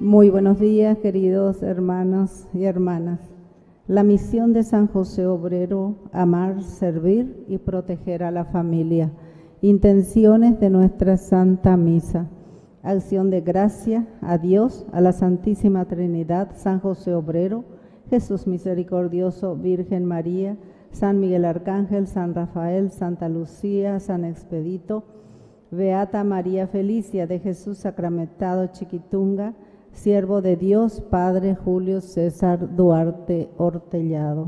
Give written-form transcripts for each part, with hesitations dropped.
Muy buenos días, queridos hermanos y hermanas. La misión de San José Obrero: amar, servir y proteger a la familia. Intenciones de nuestra Santa Misa. Acción de gracia a Dios, a la Santísima Trinidad, San José Obrero, Jesús Misericordioso, Virgen María, San Miguel Arcángel, San Rafael, Santa Lucía, San Expedito, Beata María Felicia de Jesús Sacramentado Chiquitunga, siervo de Dios, Padre Julio César Duarte Hortellado.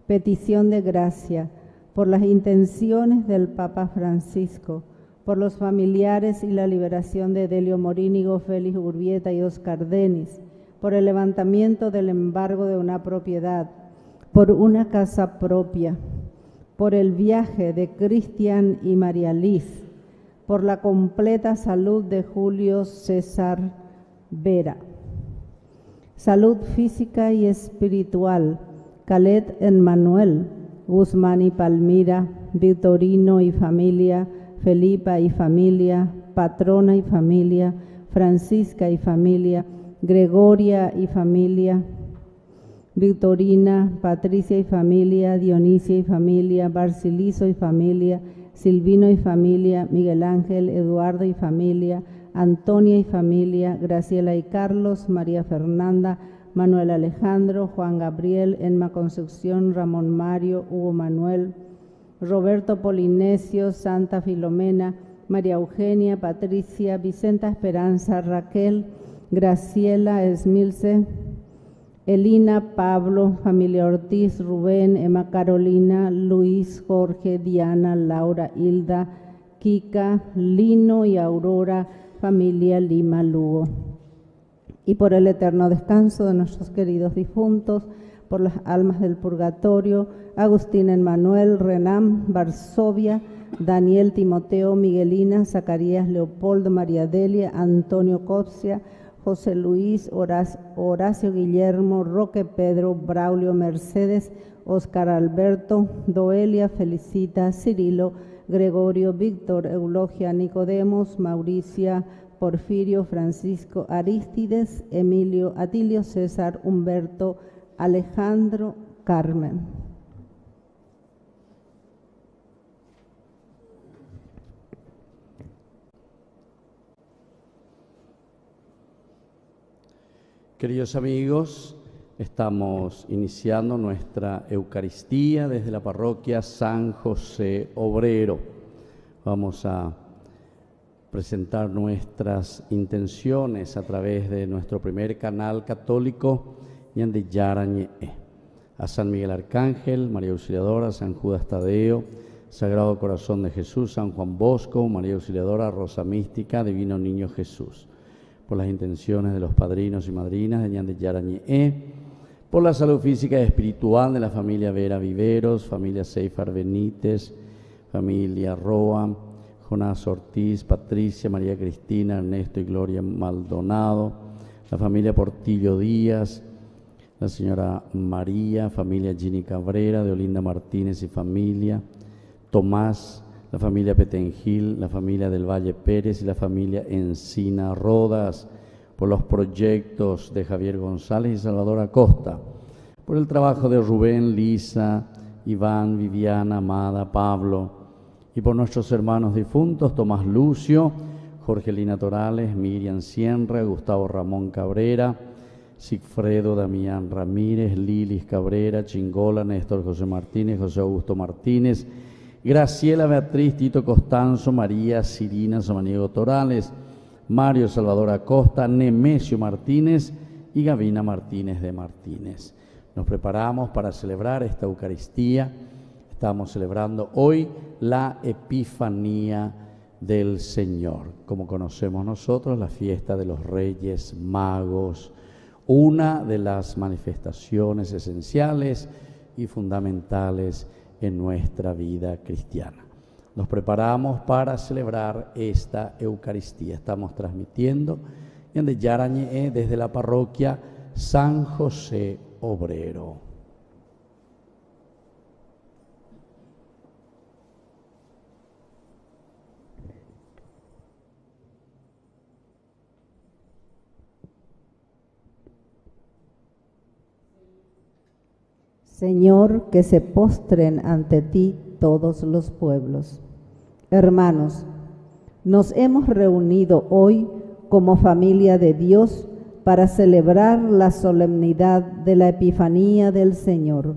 Petición de gracia por las intenciones del Papa Francisco, por los familiares y la liberación de Delio Morínigo, Félix Urbieta y Oscar Denis, por el levantamiento del embargo de una propiedad, por una casa propia, por el viaje de Cristian y María Liz, por la completa salud de Julio César Vera. Salud física y espiritual, Calet Emmanuel, Guzmán y Palmira, Victorino y familia, Felipa y familia, Patrona y familia, Francisca y familia, Gregoria y familia, Victorina, Patricia y familia, Dionisia y familia, Barciliso y familia, Silvino y familia, Miguel Ángel, Eduardo y familia, Antonia y familia, Graciela y Carlos, María Fernanda, Manuel Alejandro, Juan Gabriel, Emma Concepción, Ramón Mario, Hugo Manuel, Roberto Polinesio, Santa Filomena, María Eugenia, Patricia, Vicenta Esperanza, Raquel, Graciela, Esmilce, Elina, Pablo, familia Ortiz, Rubén, Emma Carolina, Luis, Jorge, Diana, Laura, Hilda, Kika, Lino y Aurora, familia Lima Lugo. Y por el eterno descanso de nuestros queridos difuntos, por las almas del purgatorio, Agustín Emmanuel, Renán, Varsovia, Daniel, Timoteo, Miguelina, Zacarías, Leopoldo, María Delia, Antonio Copsia, José Luis, Horacio Guillermo, Roque Pedro, Braulio Mercedes, Oscar Alberto, Doelia, Felicita, Cirilo, Gregorio, Víctor, Eulogia, Nicodemos, Mauricia, Porfirio, Francisco, Arístides, Emilio, Atilio, César, Humberto, Alejandro, Carmen. Queridos amigos, estamos iniciando nuestra Eucaristía desde la parroquia San José Obrero. Vamos a presentar nuestras intenciones a través de nuestro primer canal católico, Ñande Yarañe, a San Miguel Arcángel, María Auxiliadora, San Judas Tadeo, Sagrado Corazón de Jesús, San Juan Bosco, María Auxiliadora, Rosa Mística, Divino Niño Jesús. Por las intenciones de los padrinos y madrinas de Ñande Yarañe, por la salud física y espiritual de la familia Vera Viveros, familia Seifar Benítez, familia Roa, Jonás Ortiz, Patricia, María Cristina, Ernesto y Gloria Maldonado, la familia Portillo Díaz, la señora María, familia Gini Cabrera, de Olinda Martínez y familia, Tomás, la familia Petengil, la familia del Valle Pérez y la familia Encina Rodas, por los proyectos de Javier González y Salvador Acosta, por el trabajo de Rubén, Lisa, Iván, Viviana, Amada, Pablo, y por nuestros hermanos difuntos, Tomás Lucio, Jorgelina Torales, Miriam Sienra, Gustavo Ramón Cabrera, Sigfredo Damián Ramírez, Lilis Cabrera, Chingola, Néstor José Martínez, José Augusto Martínez, Graciela Beatriz, Tito Costanzo, María Cirina Samaniego Torales, Mario Salvador Acosta, Nemesio Martínez y Gavina Martínez de Martínez. Nos preparamos para celebrar esta Eucaristía. Estamos celebrando hoy la Epifanía del Señor, como conocemos nosotros, la fiesta de los Reyes Magos, una de las manifestaciones esenciales y fundamentales en nuestra vida cristiana. Nos preparamos para celebrar esta Eucaristía. Estamos transmitiendo desde Yarañe, desde la parroquia San José Obrero. Señor, que se postren ante ti todos los pueblos. Hermanos, nos hemos reunido hoy como familia de Dios para celebrar la solemnidad de la Epifanía del Señor.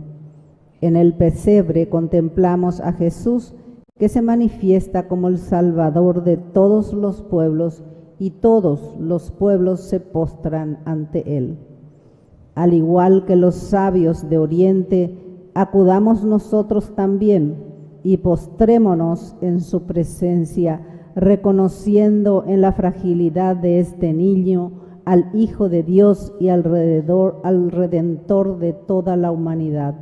En el pesebre contemplamos a Jesús, que se manifiesta como el Salvador de todos los pueblos, y todos los pueblos se postran ante Él. Al igual que los sabios de Oriente, acudamos nosotros también y postrémonos en su presencia, reconociendo en la fragilidad de este niño al Hijo de Dios y al Redentor de toda la humanidad.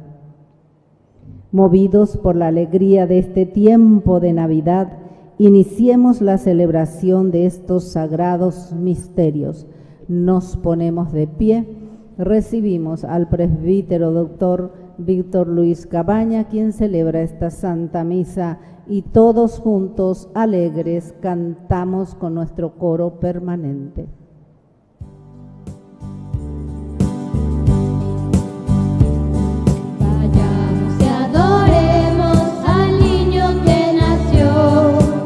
Movidos por la alegría de este tiempo de Navidad, iniciemos la celebración de estos sagrados misterios. Nos ponemos de pie. Recibimos al presbítero doctor Víctor Luis Cabaña, quien celebra esta Santa Misa, y todos juntos, alegres, cantamos con nuestro coro permanente. Vayamos y adoremos al niño que nació.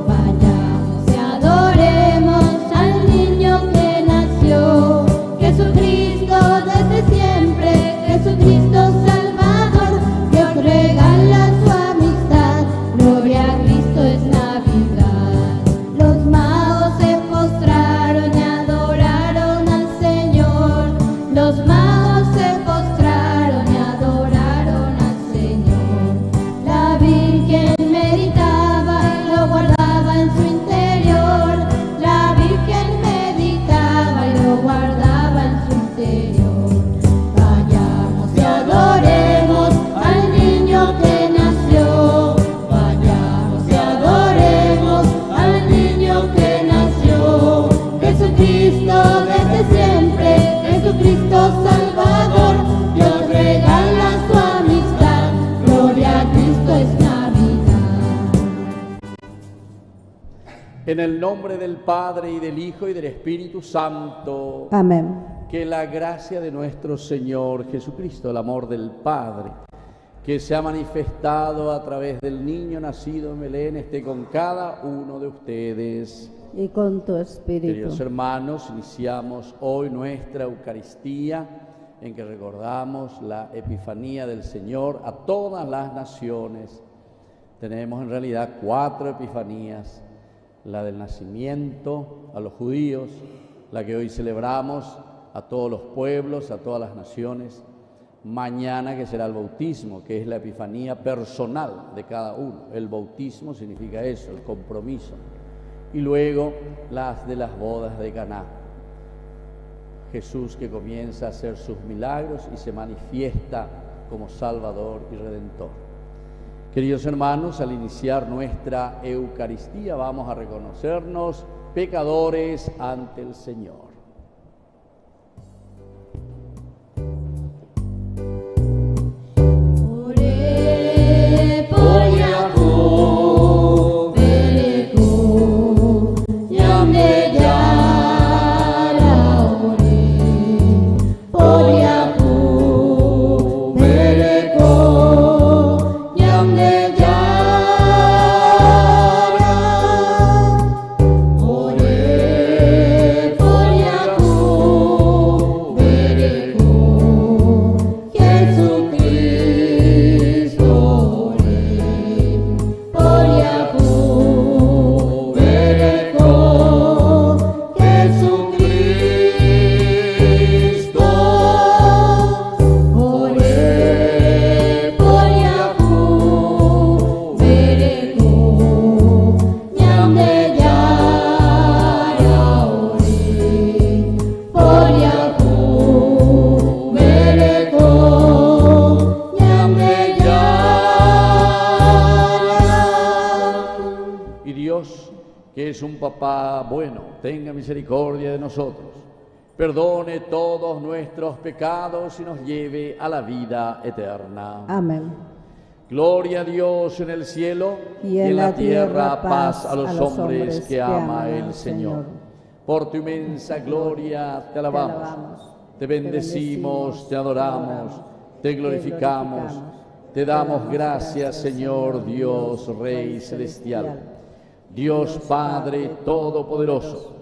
Vayamos y adoremos al niño que nació. Jesucristo desde siempre, Jesucristo Salvador, Dios regala su amistad, gloria a Cristo es Navidad. Los magos se postraron y adoraron al Señor, los magos se postraron y adoraron al Señor. La Virgen meditaba y lo guardaba en su interior, la Virgen meditaba y lo guardaba en su interior. Vayamos y adoremos al niño que nació. Vayamos y adoremos al niño que nació. Jesucristo desde siempre, Jesucristo Salvador, Dios regala su amistad, gloria a Cristo es Navidad. En el nombre del Padre, y del Hijo, y del Espíritu Santo. Amén. Que la gracia de nuestro Señor Jesucristo, el amor del Padre, que se ha manifestado a través del niño nacido en Belén, esté con cada uno de ustedes. Y con tu espíritu. Queridos hermanos, iniciamos hoy nuestra Eucaristía, en que recordamos la Epifanía del Señor a todas las naciones. Tenemos en realidad 4 Epifanías: la del nacimiento a los judíos, la que hoy celebramos a todos los pueblos, a todas las naciones. Mañana, que será el bautismo, que es la epifanía personal de cada uno. El bautismo significa eso, el compromiso. Y luego las de las bodas de Caná. Jesús, que comienza a hacer sus milagros y se manifiesta como Salvador y Redentor. Queridos hermanos, al iniciar nuestra Eucaristía vamos a reconocernos pecadores ante el Señor. Oré por Jacob, Bereco, Yamne Yara. Oré por Jacob, Bereco, Yamne Yara. Oré por Jacob, Bereco, Jesucristo. Oré por Jacob, Bereco, Jesucristo. Oré por Jacob, Bereco, Ñamde Yara. Oré por Jacob, Bereco, Ñamde Yara. Y Dios, que es un papá bueno, tenga misericordia de nosotros, perdone todos nuestros pecados y nos lleve a la vida eterna. Amén. Gloria a Dios en el cielo Y en la tierra paz a los hombres que ama el Señor. Por tu inmensa gloria te alabamos, te bendecimos, te adoramos. te glorificamos, te damos gracias, Señor Dios, Rey celestial, Dios Padre Todopoderoso,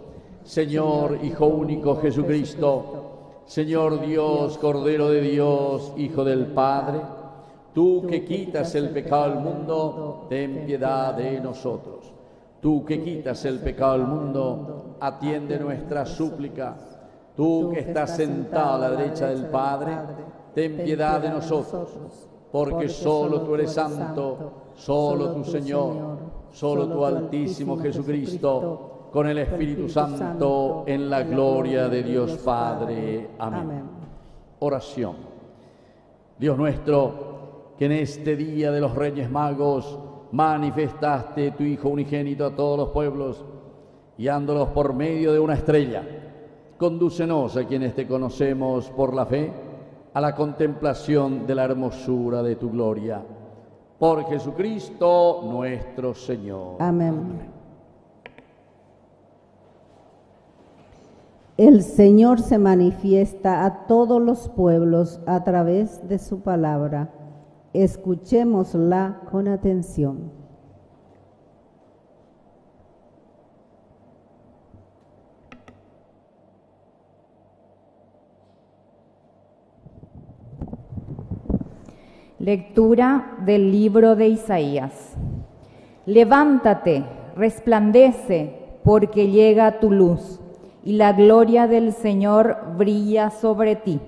Señor Hijo único Jesucristo, Señor Dios, Cordero de Dios, Hijo del Padre, tú que quitas el pecado del mundo, ten piedad de nosotros. Tú que quitas el pecado del mundo, atiende nuestra súplica. Tú que estás sentado a la derecha del Padre, ten piedad de nosotros, porque solo tú eres santo, solo tu Señor, solo tu Altísimo Jesucristo, con el Espíritu Santo, en la gloria de Dios Padre. Amén. Oración. Dios nuestro, que en este día de los Reyes Magos manifestaste tu Hijo unigénito a todos los pueblos, guiándolos por medio de una estrella, condúcenos a quienes te conocemos por la fe a la contemplación de la hermosura de tu gloria. Por Jesucristo nuestro Señor. Amén. El Señor se manifiesta a todos los pueblos a través de su palabra. Escuchémosla con atención. Lectura del libro de Isaías. Levántate, resplandece, porque llega tu luz, y la gloria del Señor brilla sobre ti.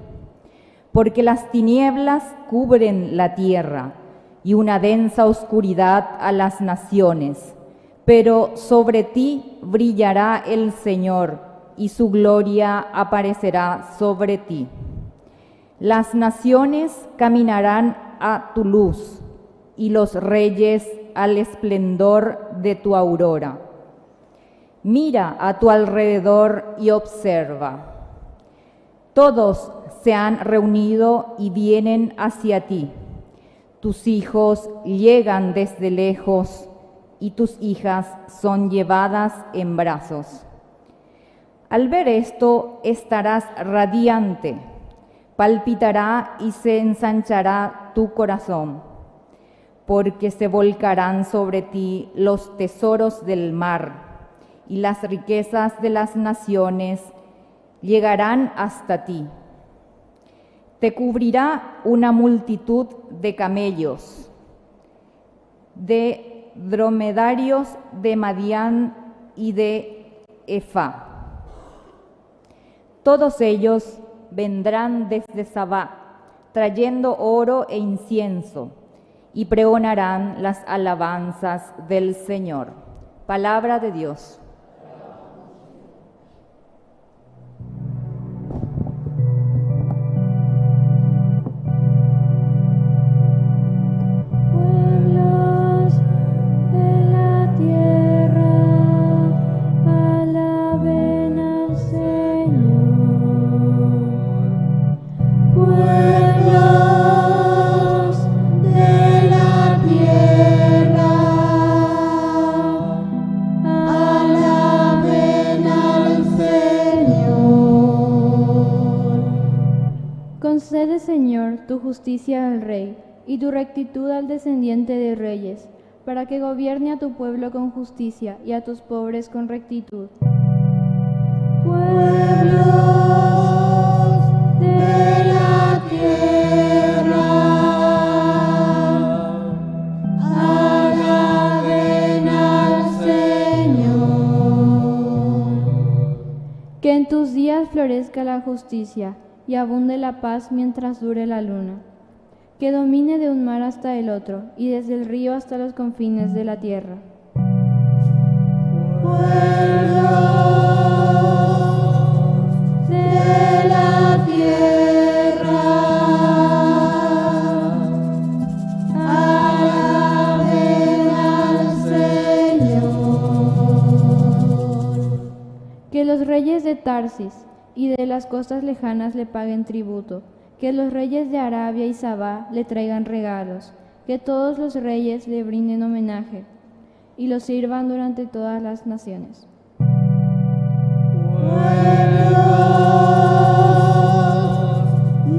Porque las tinieblas cubren la tierra, y una densa oscuridad a las naciones. Pero sobre ti brillará el Señor, y su gloria aparecerá sobre ti. Las naciones caminarán a tu luz, y los reyes al esplendor de tu aurora. Mira a tu alrededor y observa. Todos se han reunido y vienen hacia ti. Tus hijos llegan desde lejos y tus hijas son llevadas en brazos. Al ver esto estarás radiante, palpitará y se ensanchará tu corazón, porque se volcarán sobre ti los tesoros del mar y las riquezas de las naciones llegarán hasta ti. Te cubrirá una multitud de camellos, de dromedarios de Madián y de Efá. Todos ellos vendrán desde Sabá, trayendo oro e incienso, y pregonarán las alabanzas del Señor. Palabra de Dios. Concede, Señor, tu justicia al Rey y tu rectitud al descendiente de reyes, para que gobierne a tu pueblo con justicia y a tus pobres con rectitud. Pueblos de la tierra, alaben al Señor. Que en tus días florezca la justicia y abunde la paz mientras dure la luna. Que domine de un mar hasta el otro y desde el río hasta los confines de la tierra. Pueblos de la tierra, alaben al Señor. Que los reyes de Tarsis y de las costas lejanas le paguen tributo, que los reyes de Arabia y Sabá le traigan regalos, que todos los reyes le brinden homenaje y lo sirvan durante todas las naciones. Pueblos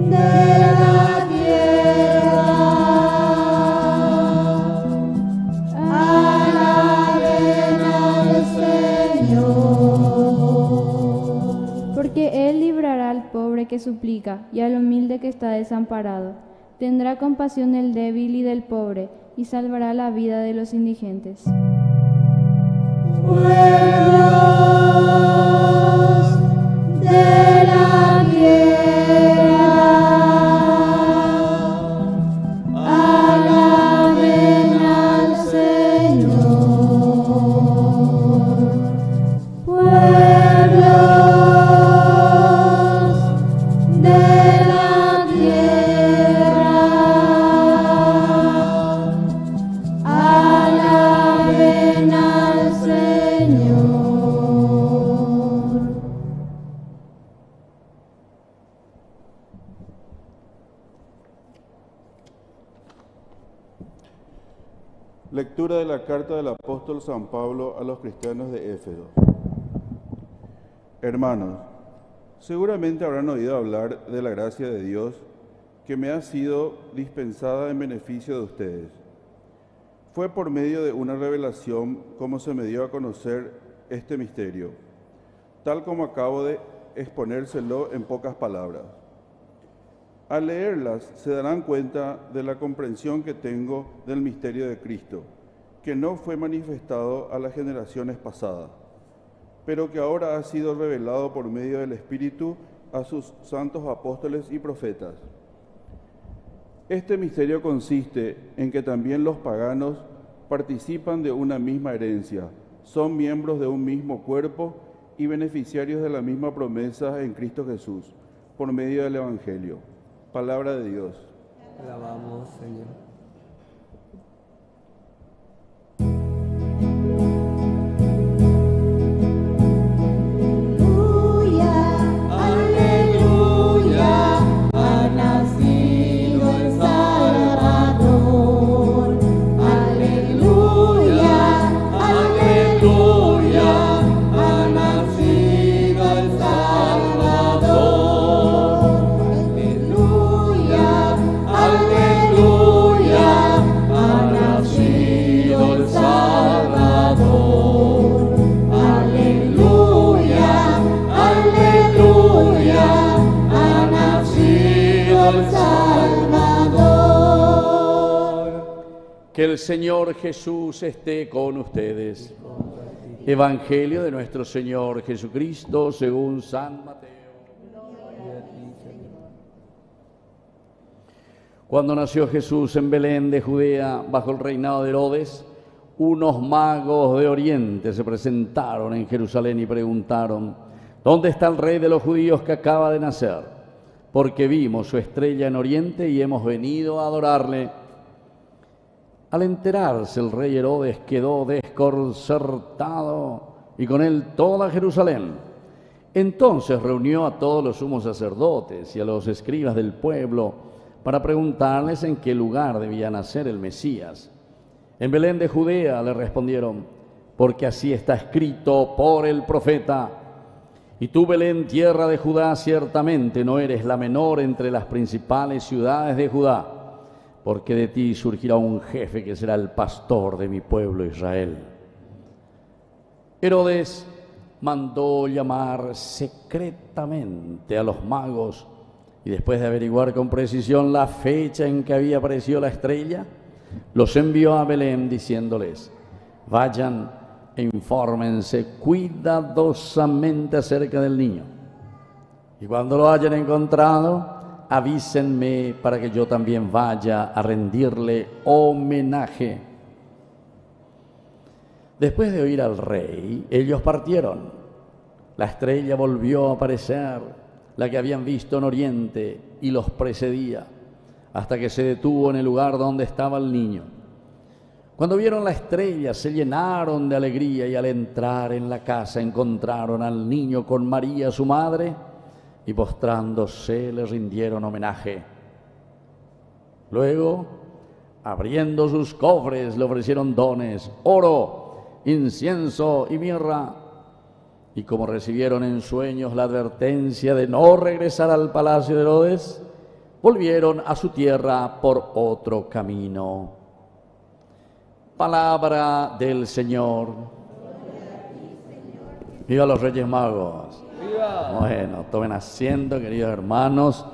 de la tierra, suplica y al humilde que está desamparado. Tendrá compasión del débil y del pobre, y salvará la vida de los indigentes. Pueblos de la tierra, alaben al Señor. Pueblos de la tierra, alaben al Señor. Lectura de la carta del apóstol San Pablo a los cristianos de Éfeso. Hermanos, seguramente habrán oído hablar de la gracia de Dios que me ha sido dispensada en beneficio de ustedes. Fue por medio de una revelación como se me dio a conocer este misterio, tal como acabo de exponérselo en pocas palabras. Al leerlas se darán cuenta de la comprensión que tengo del misterio de Cristo, que no fue manifestado a las generaciones pasadas, pero que ahora ha sido revelado por medio del Espíritu a sus santos apóstoles y profetas. Este misterio consiste en que también los paganos participan de una misma herencia, son miembros de un mismo cuerpo y beneficiarios de la misma promesa en Cristo Jesús, por medio del Evangelio. Palabra de Dios. Alabamos, Señor. Aleluya, ha nacido el Salvador. Aleluya, aleluya, ha nacido el Salvador. Aleluya, aleluya, ha nacido el Salvador. Aleluya, aleluya, ha nacido el Salvador. Que el Señor Jesús esté con ustedes. Evangelio de nuestro Señor Jesucristo según San Mateo. Cuando nació Jesús en Belén de Judea, bajo el reinado de Herodes, unos magos de Oriente se presentaron en Jerusalén y preguntaron: ¿dónde está el rey de los judíos que acaba de nacer? Porque vimos su estrella en Oriente y hemos venido a adorarle. Al enterarse, el rey Herodes quedó desconcertado y con él toda Jerusalén. Entonces reunió a todos los sumos sacerdotes y a los escribas del pueblo para preguntarles en qué lugar debía nacer el Mesías. En Belén de Judea, le respondieron, porque así está escrito por el profeta: y tú, Belén, tierra de Judá, ciertamente no eres la menor entre las principales ciudades de Judá, porque de ti surgirá un jefe que será el pastor de mi pueblo Israel. Herodes mandó llamar secretamente a los magos y después de averiguar con precisión la fecha en que había aparecido la estrella, los envió a Belén diciéndoles: vayan e infórmense cuidadosamente acerca del niño, y cuando lo hayan encontrado, avísenme para que yo también vaya a rendirle homenaje. Después de oír al rey, ellos partieron. La estrella volvió a aparecer, la que habían visto en Oriente, y los precedía, hasta que se detuvo en el lugar donde estaba el niño. Cuando vieron la estrella, se llenaron de alegría, y al entrar en la casa encontraron al niño con María, su madre, y postrándose le rindieron homenaje. Luego, abriendo sus cofres, le ofrecieron dones, oro, incienso y mirra. Y como recibieron en sueños la advertencia de no regresar al palacio de Herodes, volvieron a su tierra por otro camino. Palabra del Señor. ¡Viva los Reyes Magos! ¡Viva! Bueno, tomen asiento, queridos hermanos.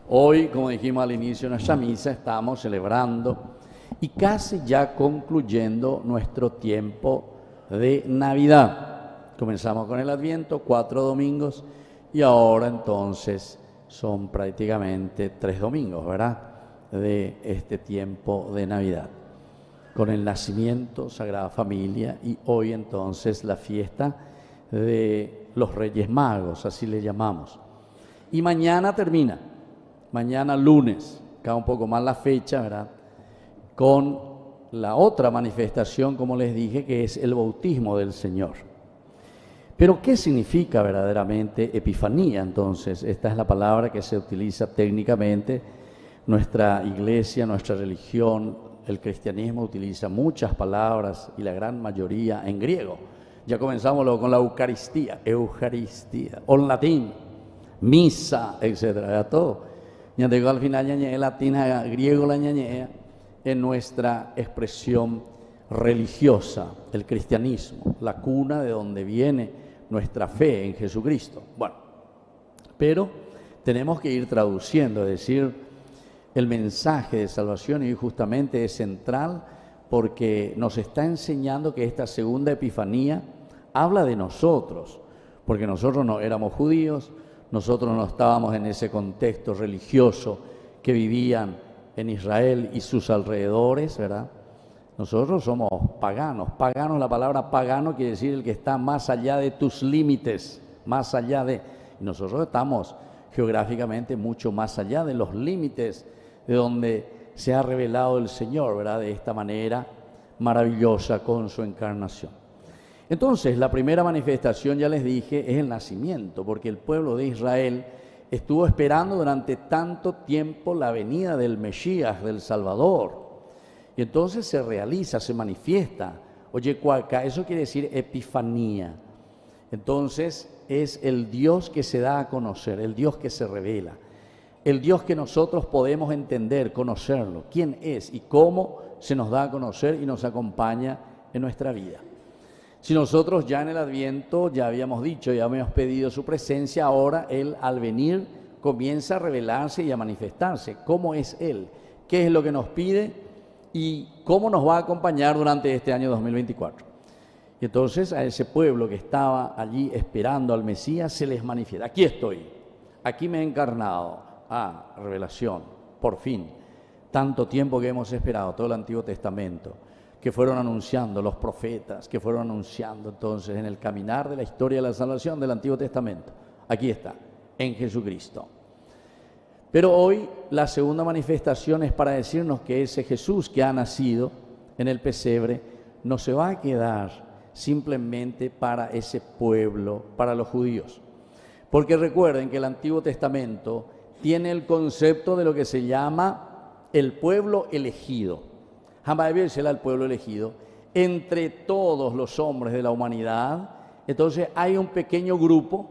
Hoy, como dijimos al inicio de nuestra misa, estamos celebrando y casi ya concluyendo nuestro tiempo de Navidad. Comenzamos con el Adviento, 4 domingos, y ahora entonces son prácticamente 3 domingos, ¿verdad?, de este tiempo de Navidad. Con el nacimiento, Sagrada Familia, y hoy entonces la fiesta de los Reyes Magos, así le llamamos. Y mañana termina, mañana lunes, cada un poco más la fecha, ¿verdad?, con la otra manifestación, como les dije, que es el bautismo del Señor. Pero, ¿qué significa verdaderamente Epifanía? Entonces, esta es la palabra que se utiliza técnicamente. Nuestra iglesia, nuestra religión, el cristianismo utiliza muchas palabras y la gran mayoría en griego. Ya comenzamos luego con la Eucaristía, o en latín, misa, etcétera, todo. Ya digo, al final, latín, griego, la ñañea, en nuestra expresión religiosa, el cristianismo, la cuna de donde viene nuestra fe en Jesucristo. Bueno, pero tenemos que ir traduciendo, es decir, el mensaje de salvación, y justamente es central porque nos está enseñando que esta segunda Epifanía habla de nosotros, porque nosotros no éramos judíos, nosotros no estábamos en ese contexto religioso que vivían en Israel y sus alrededores, ¿verdad? Nosotros somos paganos. Paganos, la palabra pagano quiere decir el que está más allá de tus límites, más allá de... Y nosotros estamos geográficamente mucho más allá de los límites de donde se ha revelado el Señor, ¿verdad?, de esta manera maravillosa con su encarnación. Entonces, la primera manifestación, ya les dije, es el nacimiento, porque el pueblo de Israel estuvo esperando durante tanto tiempo la venida del Mesías, del Salvador. Y entonces se realiza, se manifiesta. Oye, cuaca, eso quiere decir Epifanía. Entonces es el Dios que se da a conocer, el Dios que se revela, el Dios que nosotros podemos entender, conocerlo, quién es y cómo se nos da a conocer y nos acompaña en nuestra vida. Si nosotros ya en el Adviento ya habíamos dicho, ya habíamos pedido su presencia, ahora Él al venir comienza a revelarse y a manifestarse. ¿Cómo es Él? ¿Qué es lo que nos pide? ¿Y cómo nos va a acompañar durante este año 2024? Y entonces a ese pueblo que estaba allí esperando al Mesías se les manifiesta. Aquí estoy, aquí me he encarnado. Revelación, por fin. Tanto tiempo que hemos esperado, todo el Antiguo Testamento, que fueron anunciando los profetas, que fueron anunciando entonces en el caminar de la historia de la salvación del Antiguo Testamento. Aquí está, en Jesucristo. Pero hoy la segunda manifestación es para decirnos que ese Jesús que ha nacido en el pesebre no se va a quedar simplemente para ese pueblo, para los judíos. Porque recuerden que el Antiguo Testamento tiene el concepto de lo que se llama el pueblo elegido. Jamás será el pueblo elegido entre todos los hombres de la humanidad. Entonces hay un pequeño grupo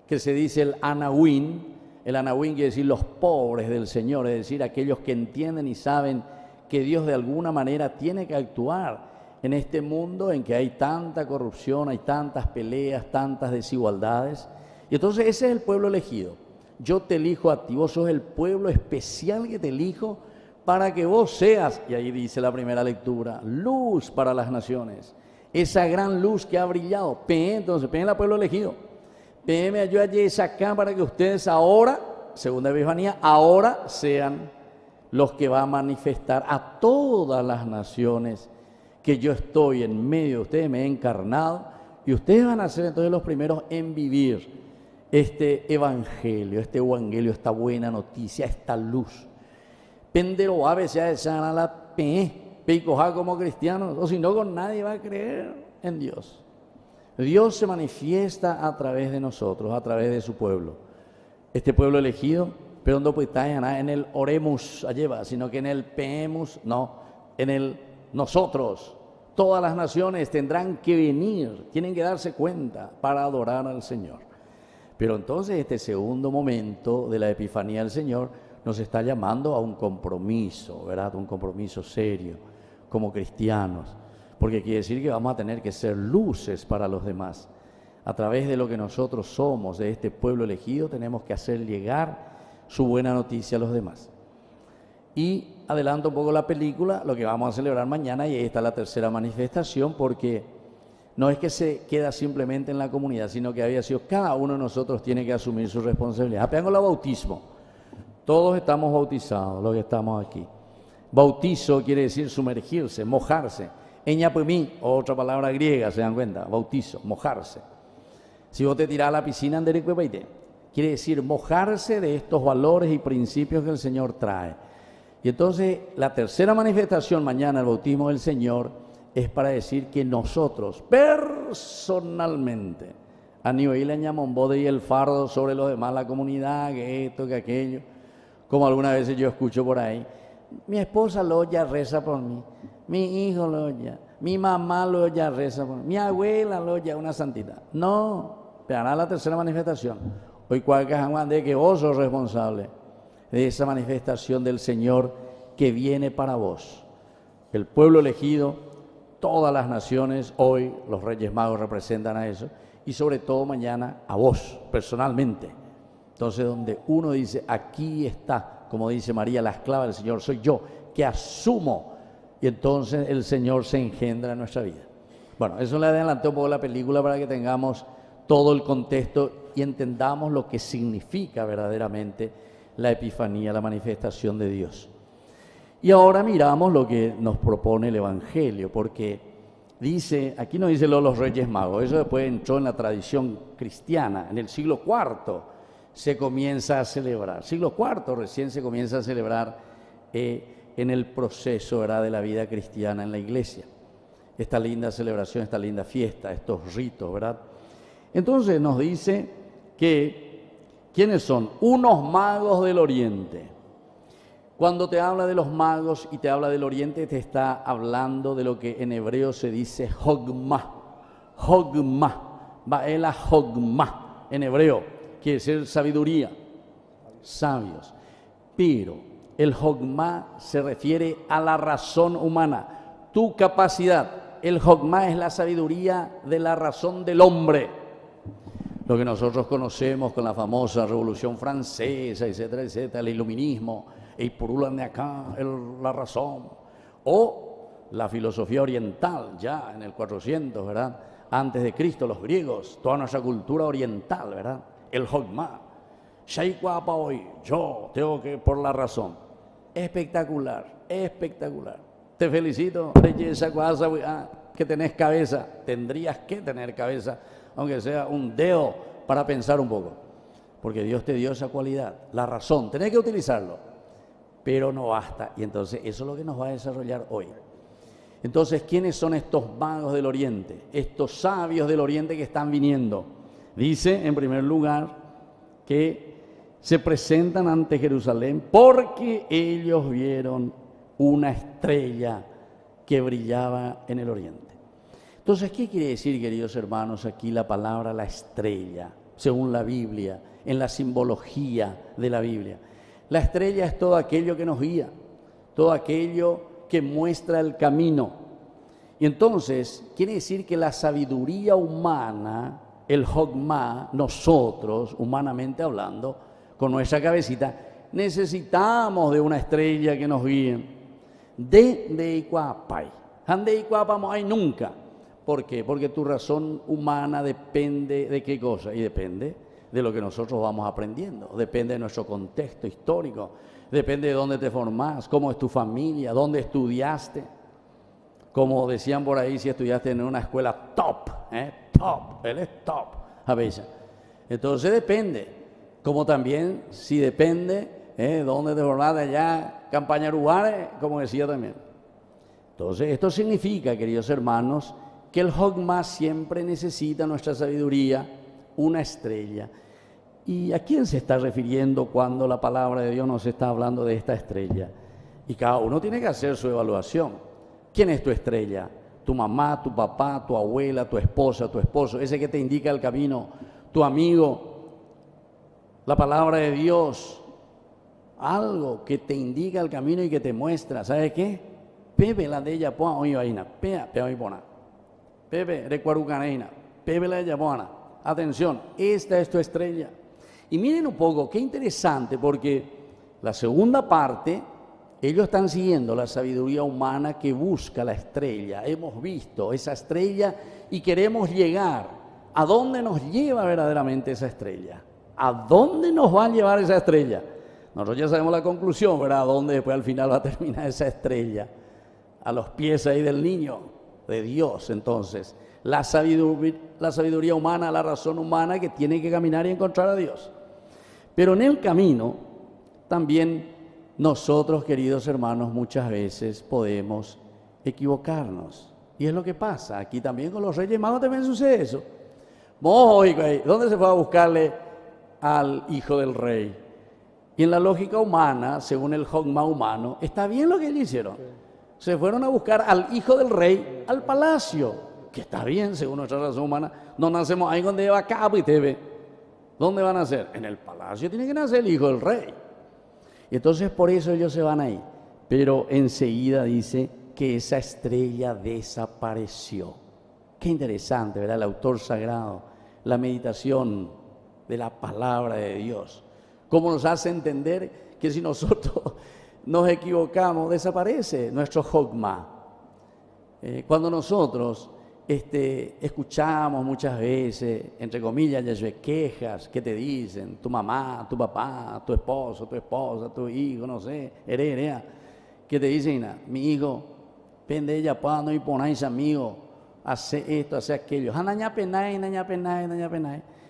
que se dice el Anahuín. El Anahuín quiere decir los pobres del Señor, es decir, aquellos que entienden y saben que Dios de alguna manera tiene que actuar en este mundo en que hay tanta corrupción, hay tantas peleas, tantas desigualdades. Y entonces ese es el pueblo elegido. Yo te elijo a ti, vos sos el pueblo especial que te elijo para que vos seas, y ahí dice la primera lectura, luz para las naciones. Esa gran luz que ha brillado. Entonces, es el pueblo elegido. Me ayuda acá para que ustedes ahora, segunda Epifanía, ahora sean los que van a manifestar a todas las naciones que yo estoy en medio de ustedes, me he encarnado, y ustedes van a ser entonces los primeros en vivir este evangelio, esta buena noticia, esta luz. Pendero a veces a la peicoja como cristianos, o si no, con nadie va a creer en Dios. Dios se manifiesta a través de nosotros, a través de su pueblo. Este pueblo elegido, pero no puede estar en el oremus, sino que en el peemus, no, en el nosotros. Todas las naciones tendrán que venir, tienen que darse cuenta para adorar al Señor. Pero entonces este segundo momento de la Epifanía del Señor nos está llamando a un compromiso, ¿verdad? Un compromiso serio como cristianos, porque quiere decir que vamos a tener que ser luces para los demás. a través de lo que nosotros somos, de este pueblo elegido, tenemos que hacer llegar su buena noticia a los demás. Y adelanto un poco la película, lo que vamos a celebrar mañana, y ahí está la tercera manifestación, porque no es que se queda simplemente en la comunidad, sino que había sido cada uno de nosotros tiene que asumir su responsabilidad. Apenas con el bautismo, todos estamos bautizados, los que estamos aquí. Bautizo quiere decir sumergirse, mojarse. Eñapemí, otra palabra griega, se dan cuenta, bautizo, mojarse. Si vos te tirás a la piscina, quiere decir mojarse de estos valores y principios que el Señor trae. Y entonces la tercera manifestación mañana, el bautismo del Señor, es para decir que nosotros personalmente, a nivel de y el fardo sobre los demás, la comunidad, que esto, que aquello, como algunas veces yo escucho por ahí, mi esposa Loya reza por mí, mi hijo Loya, mi mamá Loya reza por mí, mi abuela Loya, una santita. No, esperará la tercera manifestación. Hoy cualquier de que vos sos responsable de esa manifestación del Señor que viene para vos. El pueblo elegido, todas las naciones, hoy los Reyes Magos representan a eso, y sobre todo mañana a vos, personalmente. Entonces, donde uno dice, aquí está, como dice María, la esclava del Señor, soy yo, que asumo, y entonces el Señor se engendra en nuestra vida. Bueno, eso le adelanté un poco la película para que tengamos todo el contexto y entendamos lo que significa verdaderamente la Epifanía, la manifestación de Dios. Y ahora miramos lo que nos propone el Evangelio, porque dice, aquí no dice los Reyes Magos, eso después entró en la tradición cristiana, en el siglo IV se comienza a celebrar, siglo IV recién se comienza a celebrar en el proceso, ¿verdad?, de la vida cristiana en la iglesia, esta linda celebración, esta linda fiesta, estos ritos, ¿verdad? Entonces nos dice que, ¿quiénes son? Unos magos del Oriente. Cuando te habla de los magos y te habla del Oriente, te está hablando de lo que en hebreo se dice Hogma. Hogma. Baela Hogma. En hebreo quiere decir sabiduría, sabios. Pero el Hogma se refiere a la razón humana, tu capacidad. El Hogma es la sabiduría de la razón del hombre. Lo que nosotros conocemos con la famosa Revolución Francesa, etcétera, etcétera, el iluminismo, el purulan de acá, la razón, o la filosofía oriental, ya en el 400, ¿verdad?, antes de Cristo, los griegos, toda nuestra cultura oriental, ¿verdad?, el Hogma, Shaikwa hoy, yo tengo que por la razón. Espectacular, espectacular. Te felicito, que tenés cabeza, tendrías que tener cabeza, aunque sea un dedo para pensar un poco, porque Dios te dio esa cualidad, la razón, tenés que utilizarlo, pero no basta, y entonces eso es lo que nos va a desarrollar hoy. Entonces, ¿quiénes son estos magos del Oriente? Estos sabios del Oriente que están viniendo. Dice, en primer lugar, que se presentan ante Jerusalén porque ellos vieron una estrella que brillaba en el Oriente. Entonces, ¿qué quiere decir, queridos hermanos, aquí la palabra la estrella, según la Biblia, en la simbología de la Biblia? La estrella es todo aquello que nos guía, todo aquello que muestra el camino. Y entonces, quiere decir que la sabiduría humana, el Hogma, nosotros, humanamente hablando, con nuestra cabecita, necesitamos de una estrella que nos guíe. De Ikuapay. De Ikuapamos hay nunca. ¿Por qué? Porque tu razón humana depende de qué cosa, y depende de lo que nosotros vamos aprendiendo, depende de nuestro contexto histórico, depende de dónde te formás, cómo es tu familia, dónde estudiaste. Como decían por ahí, si estudiaste en una escuela top, top, él es top, a veces. Entonces depende, como también si depende dónde te formaste allá, campaña Uruguay, como decía también. Entonces esto significa, queridos hermanos, que el Hogma siempre necesita nuestra sabiduría, una estrella. ¿Y a quién se está refiriendo cuando la palabra de Dios nos está hablando de esta estrella? Y cada uno tiene que hacer su evaluación. ¿Quién es tu estrella? ¿Tu mamá, tu papá, tu abuela, tu esposa, tu esposo? Ese que te indica el camino, tu amigo, la palabra de Dios, algo que te indica el camino y que te muestra. ¿Sabes qué? Pepe la de ella pon hoy vaina, pea hoy pona. Pepe recuerdo caneina, Pepe la de ella pona. atención, esta es tu estrella. Y miren un poco, qué interesante, porque la segunda parte, ellos están siguiendo la sabiduría humana que busca la estrella. Hemos visto esa estrella y queremos llegar. ¿A dónde nos lleva verdaderamente esa estrella? ¿A dónde nos va a llevar esa estrella? Nosotros ya sabemos la conclusión, ¿verdad? ¿A dónde después al final va a terminar esa estrella? A los pies ahí del niño, de Dios. Entonces, la sabiduría humana, la razón humana que tiene que caminar y encontrar a Dios. Pero en el camino, también nosotros, queridos hermanos, muchas veces podemos equivocarnos. Y es lo que pasa. Aquí también con los Reyes Magos también sucede eso. ¿Dónde se fue a buscarle al hijo del rey? Y en la lógica humana, según el dogma humano, está bien lo que ellos hicieron. Se fueron a buscar al hijo del rey al palacio, que está bien según nuestra razón humana. No nacemos ahí donde va cabo y te ve. ¿Dónde van a nacer? En el palacio tiene que nacer el hijo del rey. Y entonces por eso ellos se van ahí. Pero enseguida dice que esa estrella desapareció. Qué interesante, ¿verdad? El autor sagrado, la meditación de la palabra de Dios. Cómo nos hace entender que si nosotros nos equivocamos, desaparece nuestro dogma. Cuando nosotros escuchamos muchas veces, entre comillas, quejas que te dicen tu mamá, tu papá, tu esposo, tu esposa, tu hijo, no sé, heredera, que te dicen, mi hijo, pende ella para no y ponáis amigo, hace esto, hace aquello,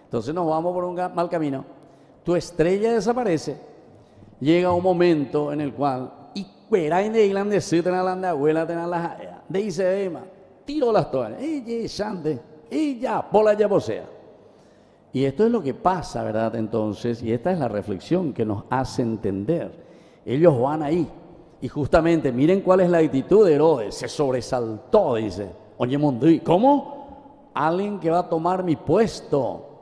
entonces nos vamos por un mal camino. Tu estrella desaparece, llega un momento en el cual, y cuera de irlandés, la abuela, de dice, tiro las toallas, y ya, pola ya posea. Y esto es lo que pasa, ¿verdad? Entonces, y esta es la reflexión que nos hace entender. Ellos van ahí, y justamente, miren cuál es la actitud de Herodes, se sobresaltó, dice, oye, Mondí, ¿cómo? Alguien que va a tomar mi puesto.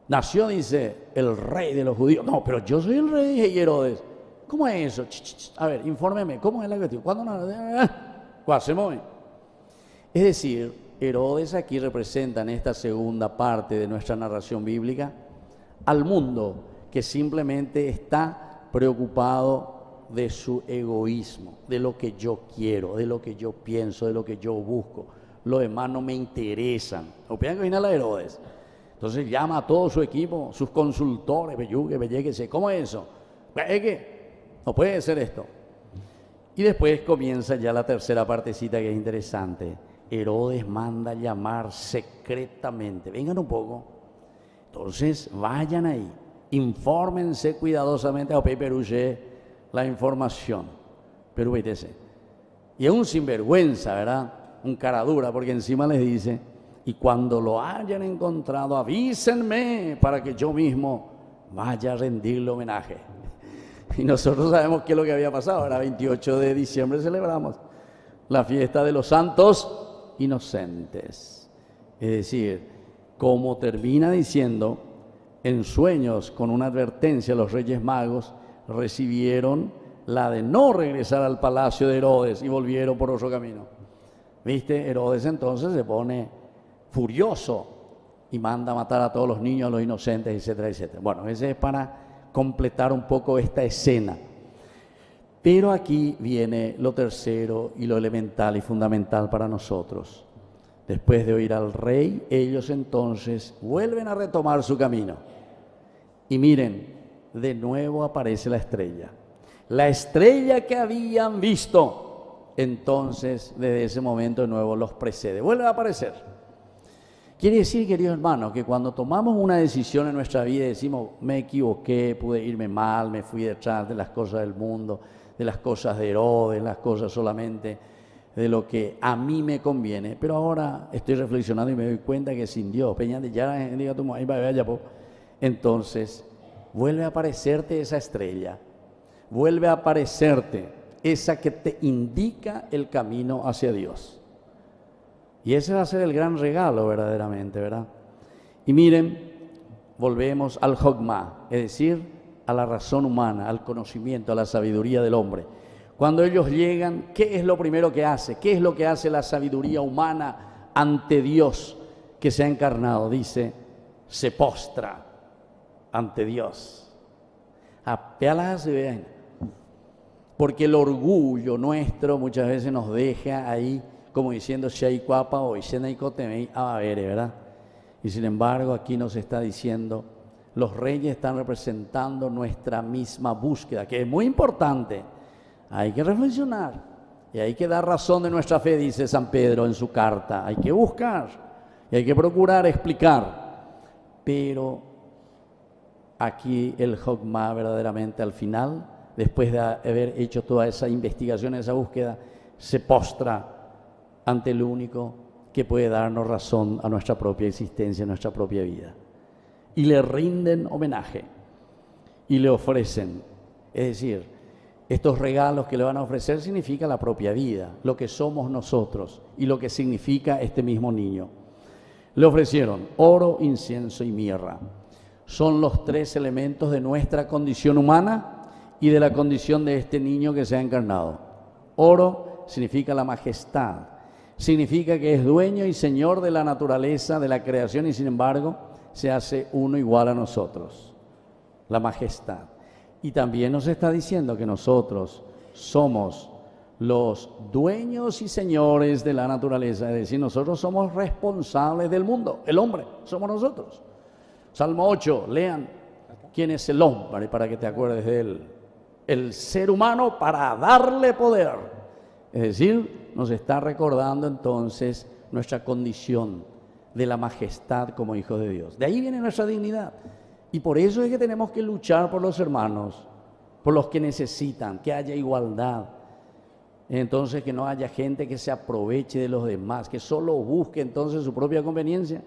Nació, dice, el rey de los judíos. No, pero yo soy el rey, y Herodes. ¿Cómo es eso? A ver, infórmeme, ¿cómo es la cuestión? ¿Cuándo no? ¿Cuándo? Es decir, Herodes aquí representa en esta segunda parte de nuestra narración bíblica al mundo que simplemente está preocupado de su egoísmo, de lo que yo quiero, de lo que yo pienso, de lo que yo busco. Los demás no me interesan. ¿Opinan que viene a la Herodes? Entonces llama a todo su equipo, sus consultores, ¿cómo es eso? Es que no puede ser esto. Y después comienza ya la tercera partecita que es interesante. Herodes manda llamar secretamente. Vengan un poco. Entonces vayan ahí, infórmense cuidadosamente a Peruche la información. Pero vétese. Y es un sinvergüenza, ¿verdad? Un cara dura, porque encima les dice, y cuando lo hayan encontrado, avísenme para que yo mismo vaya a rendirle homenaje. Y nosotros sabemos qué es lo que había pasado. Era 28 de diciembre, celebramos la fiesta de los santos inocentes. Es decir, como termina diciendo, en sueños con una advertencia, los Reyes Magos recibieron la de no regresar al palacio de Herodes y volvieron por otro camino. ¿Viste? Herodes entonces se pone furioso y manda a matar a todos los niños, a los inocentes, etcétera, etcétera. Bueno, ese es para completar un poco esta escena. Pero aquí viene lo tercero y lo elemental y fundamental para nosotros. Después de oír al rey, ellos entonces vuelven a retomar su camino. Y miren, de nuevo aparece la estrella. La estrella que habían visto, entonces desde ese momento de nuevo los precede. Vuelve a aparecer. Quiere decir, queridos hermanos, que cuando tomamos una decisión en nuestra vida y decimos, me equivoqué, pude irme mal, me fui detrás de las cosas del mundo, de las cosas de Herodes, las cosas solamente de lo que a mí me conviene, pero ahora estoy reflexionando y me doy cuenta que sin Dios, entonces vuelve a aparecerte esa estrella, vuelve a aparecerte esa que te indica el camino hacia Dios. Y ese va a ser el gran regalo verdaderamente, ¿verdad? Y miren, volvemos al dogma, es decir, a la razón humana, al conocimiento, a la sabiduría del hombre. Cuando ellos llegan, ¿qué es lo primero que hace? ¿Qué es lo que hace la sabiduría humana ante Dios que se ha encarnado? Dice, se postra ante Dios. Apelas se vean. Porque el orgullo nuestro muchas veces nos deja ahí como diciendo Shaikwapa o Ishenaikotemei Abavere, ¿verdad? Y sin embargo aquí nos está diciendo, los reyes están representando nuestra misma búsqueda, que es muy importante. Hay que reflexionar y hay que dar razón de nuestra fe, dice San Pedro en su carta. Hay que buscar y hay que procurar explicar. Pero aquí el Jogma verdaderamente al final, después de haber hecho toda esa investigación, esa búsqueda, se postra ante el único que puede darnos razón a nuestra propia existencia, a nuestra propia vida. Y le rinden homenaje y le ofrecen, es decir, estos regalos que le van a ofrecer significa la propia vida, lo que somos nosotros y lo que significa este mismo niño. Le ofrecieron oro, incienso y mirra. Son los tres elementos de nuestra condición humana y de la condición de este niño que se ha encarnado. Oro significa la majestad, significa que es dueño y señor de la naturaleza, de la creación, y sin embargo se hace uno igual a nosotros, la majestad. Y también nos está diciendo que nosotros somos los dueños y señores de la naturaleza, es decir, nosotros somos responsables del mundo, el hombre, somos nosotros. Salmo 8, lean, ¿quién es el hombre? Para que te acuerdes de él. El ser humano para darle poder. Es decir, nos está recordando entonces nuestra condición de la majestad como hijos de Dios. De ahí viene nuestra dignidad. Y por eso es que tenemos que luchar por los hermanos, por los que necesitan, que haya igualdad. Entonces que no haya gente que se aproveche de los demás, que solo busque entonces su propia conveniencia.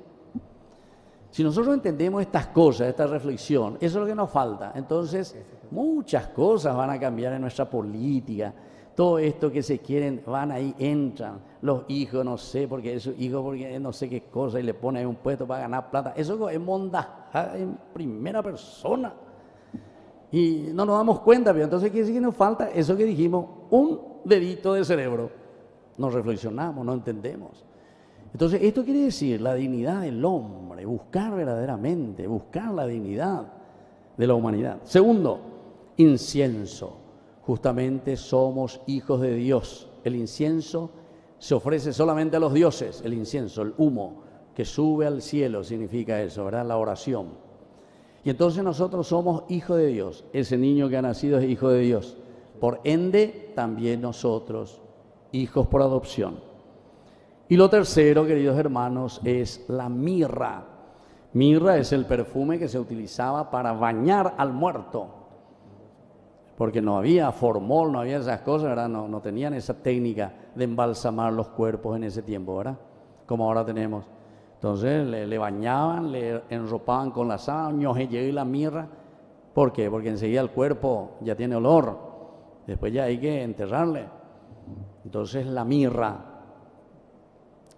Si nosotros entendemos estas cosas, esta reflexión, eso es lo que nos falta. Entonces muchas cosas van a cambiar en nuestra política. Todo esto que se quieren, van ahí, entran los hijos, no sé, porque es su hijo, porque no sé qué cosa, y le ponen ahí un puesto para ganar plata. Eso es mondajada en primera persona. Y no nos damos cuenta, pero entonces quiere decir que nos falta eso que dijimos, un dedito de cerebro. No reflexionamos, no entendemos. Entonces esto quiere decir la dignidad del hombre, buscar verdaderamente, buscar la dignidad de la humanidad. Segundo, incienso. Justamente somos hijos de Dios. El incienso se ofrece solamente a los dioses, el incienso, el humo que sube al cielo, significa eso, ¿verdad? La oración. Y entonces nosotros somos hijos de Dios. Ese niño que ha nacido es hijo de Dios. Por ende, también nosotros, hijos por adopción. Y lo tercero, queridos hermanos, es la mirra. Mirra es el perfume que se utilizaba para bañar al muerto. Porque no había formol, no había esas cosas, ¿verdad? No tenían esa técnica de embalsamar los cuerpos en ese tiempo, ¿verdad? Como ahora tenemos. Entonces le bañaban, le enropaban con la sábana, y la mirra. ¿Por qué? Porque enseguida el cuerpo ya tiene olor. Después ya hay que enterrarle. Entonces la mirra.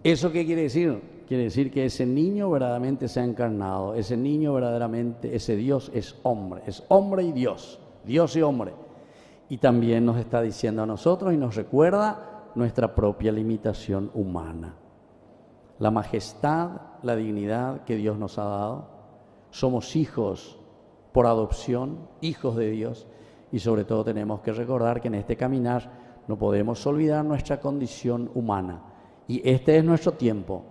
¿Eso qué quiere decir? Quiere decir que ese niño verdaderamente se ha encarnado. Ese niño verdaderamente, ese Dios es hombre y Dios. Dios y hombre. Y también nos está diciendo a nosotros y nos recuerda nuestra propia limitación humana. La majestad, la dignidad que Dios nos ha dado. Somos hijos por adopción, hijos de Dios. Y sobre todo tenemos que recordar que en este caminar no podemos olvidar nuestra condición humana. Y este es nuestro tiempo.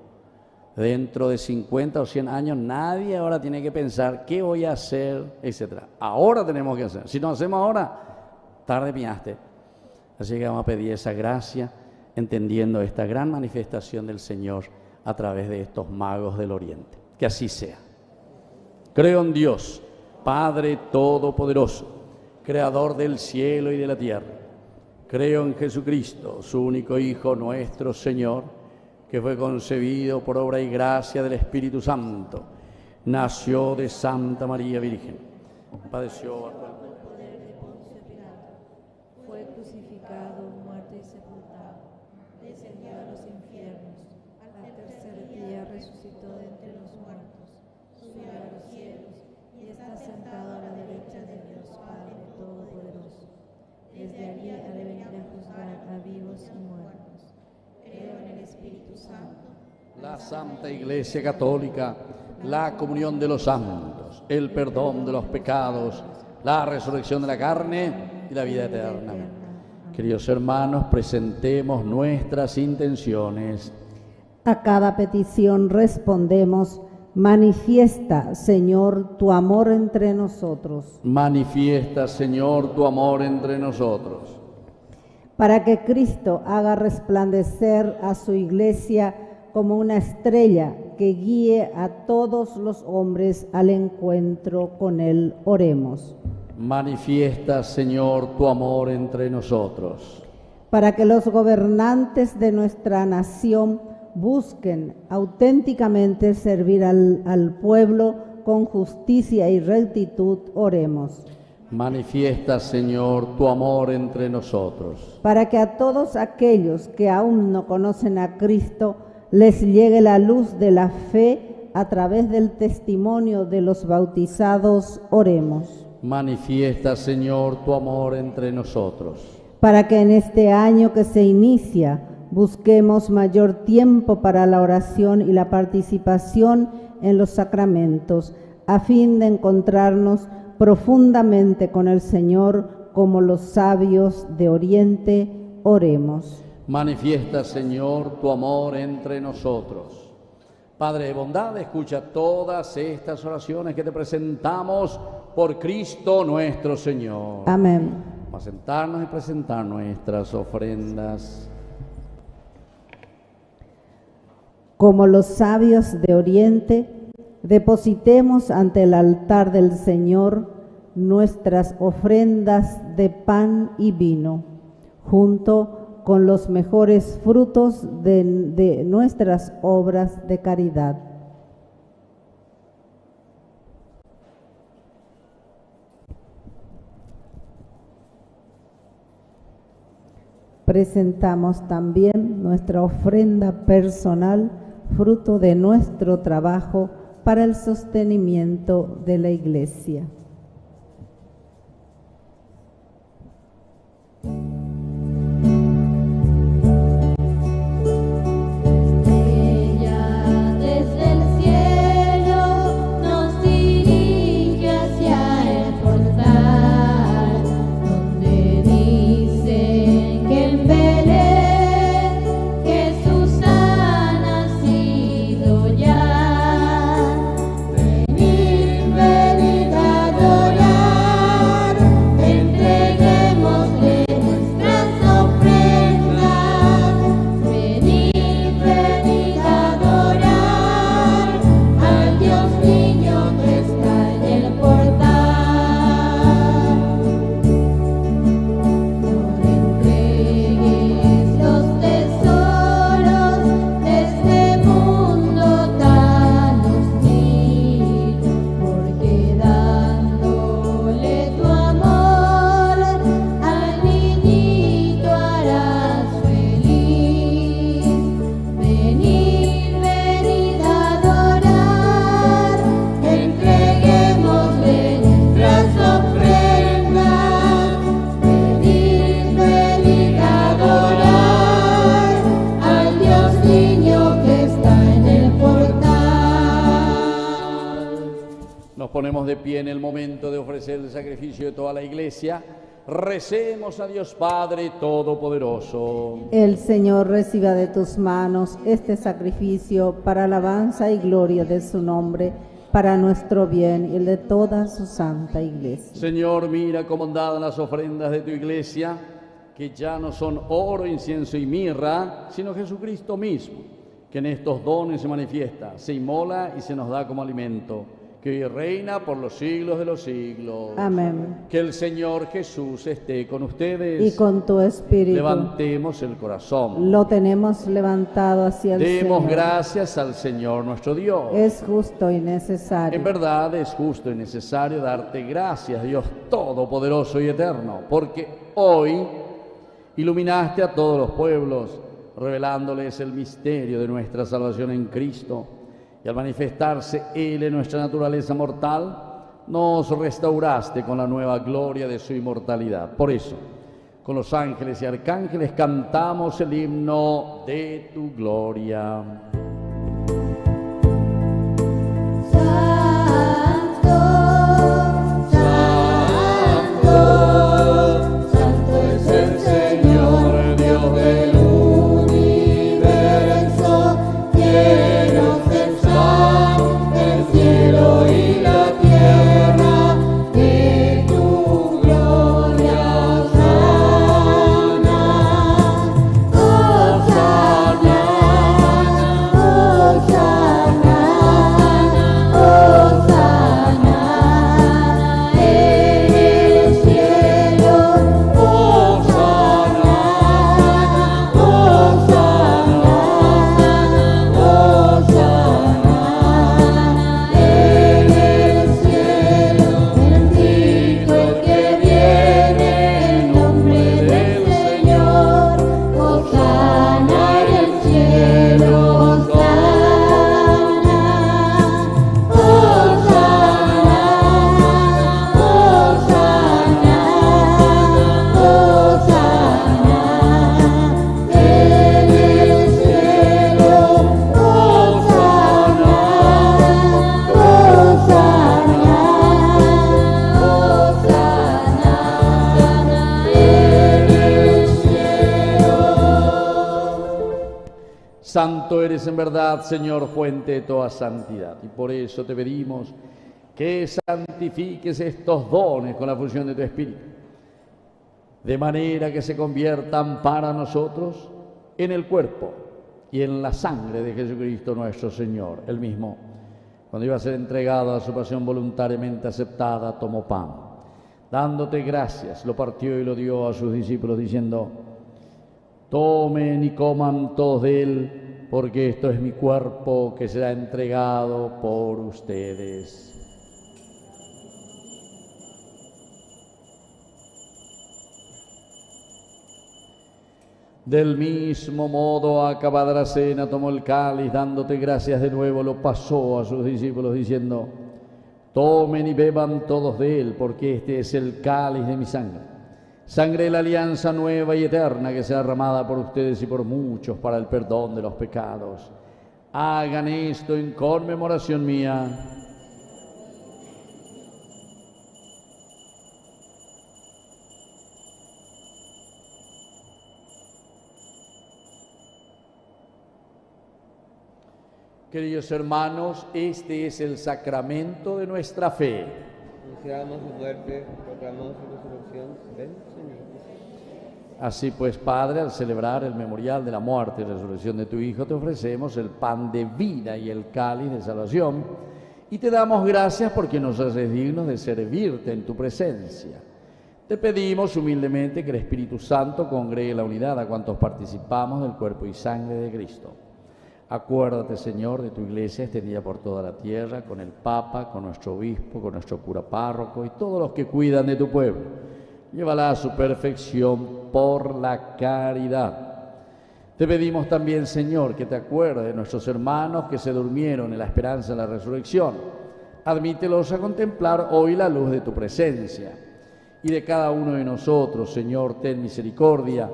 Dentro de 50 o 100 años nadie ahora tiene que pensar qué voy a hacer, etc. Ahora tenemos que hacer. Si no hacemos ahora, tarde piñaste. Así que vamos a pedir esa gracia, entendiendo esta gran manifestación del Señor a través de estos magos del Oriente. Que así sea. Creo en Dios, Padre Todopoderoso, Creador del cielo y de la tierra. Creo en Jesucristo, su único Hijo, nuestro Señor, que fue concebido por obra y gracia del Espíritu Santo, nació de Santa María Virgen, padeció bajo el poder de Poncio Pilato, fue crucificado, muerto y sepultado, descendió a los infiernos, al tercer día resucitó de entre los muertos, subió a los cielos y está sentado a la derecha de Dios Padre Todopoderoso. Desde allí ha de venir a juzgar a vivos y muertos. Creo en el Espíritu Santo, la Santa Iglesia Católica, la comunión de los santos, el perdón de los pecados, la resurrección de la carne y la vida eterna. Queridos hermanos, presentemos nuestras intenciones. A cada petición respondemos: manifiesta, Señor, tu amor entre nosotros. Manifiesta, Señor, tu amor entre nosotros. Para que Cristo haga resplandecer a su iglesia como una estrella que guíe a todos los hombres al encuentro con Él, oremos. Manifiesta, Señor, tu amor entre nosotros. Para que los gobernantes de nuestra nación busquen auténticamente servir al pueblo con justicia y rectitud, oremos. Manifiesta, Señor, tu amor entre nosotros. Para que a todos aquellos que aún no conocen a Cristo les llegue la luz de la fe a través del testimonio de los bautizados, oremos. Manifiesta, Señor, tu amor entre nosotros. Para que en este año que se inicia busquemos mayor tiempo para la oración y la participación en los sacramentos, a fin de encontrarnos profundamente con el Señor como los sabios de Oriente, oremos. Manifiesta, Señor, tu amor entre nosotros. Padre de bondad, escucha todas estas oraciones que te presentamos por Cristo nuestro Señor. Amén. Vamos a sentarnos y presentar nuestras ofrendas. Como los sabios de Oriente, depositemos ante el altar del Señor nuestras ofrendas de pan y vino, junto con los mejores frutos de nuestras obras de caridad. Presentamos también nuestra ofrenda personal, fruto de nuestro trabajo para el sostenimiento de la Iglesia. De pie en el momento de ofrecer el sacrificio de toda la Iglesia, recemos a Dios Padre Todopoderoso. El Señor reciba de tus manos este sacrificio para alabanza y gloria de su nombre, para nuestro bien y el de toda su santa Iglesia. Señor, mira con bondad las ofrendas de tu Iglesia, que ya no son oro, incienso y mirra, sino Jesucristo mismo, que en estos dones se manifiesta, se inmola y se nos da como alimento, que hoy reina por los siglos de los siglos. Amén. Que el Señor Jesús esté con ustedes. Y con tu espíritu. Levantemos el corazón. Lo tenemos levantado hacia el Señor. Demos gracias al Señor nuestro Dios. Es justo y necesario. En verdad es justo y necesario darte gracias, Dios Todopoderoso y Eterno, porque hoy iluminaste a todos los pueblos, revelándoles el misterio de nuestra salvación en Cristo. Y al manifestarse Él en nuestra naturaleza mortal, nos restauraste con la nueva gloria de su inmortalidad. Por eso, con los ángeles y arcángeles cantamos el himno de tu gloria. Santo eres en verdad, Señor, fuente de toda santidad. Y por eso te pedimos que santifiques estos dones con la fusión de tu Espíritu, de manera que se conviertan para nosotros en el cuerpo y en la sangre de Jesucristo nuestro Señor. Él mismo, cuando iba a ser entregado a su pasión voluntariamente aceptada, tomó pan. Dándote gracias, lo partió y lo dio a sus discípulos, diciendo: tomen y coman todos de él, porque esto es mi cuerpo que será entregado por ustedes. Del mismo modo, acabada la cena, tomó el cáliz, dándote gracias de nuevo, lo pasó a sus discípulos, diciendo: tomen y beban todos de él, porque este es el cáliz de mi sangre, sangre de la alianza nueva y eterna, que será derramada por ustedes y por muchos para el perdón de los pecados. Hagan esto en conmemoración mía. Queridos hermanos, este es el sacramento de nuestra fe. Anunciamos su muerte, proclamamos su resurrección. Ven, Señor. Así pues, Padre, al celebrar el memorial de la muerte y resurrección de tu Hijo, te ofrecemos el pan de vida y el cáliz de salvación, y te damos gracias porque nos haces dignos de servirte en tu presencia. Te pedimos humildemente que el Espíritu Santo congregue la unidad a cuantos participamos del cuerpo y sangre de Cristo. Acuérdate, Señor, de tu iglesia extendida por toda la tierra, con el Papa, con nuestro obispo, con nuestro cura párroco y todos los que cuidan de tu pueblo. Llévala a su perfección por la caridad. Te pedimos también, Señor, que te acuerdes de nuestros hermanos que se durmieron en la esperanza de la resurrección. Admítelos a contemplar hoy la luz de tu presencia. Y de cada uno de nosotros, Señor, ten misericordia.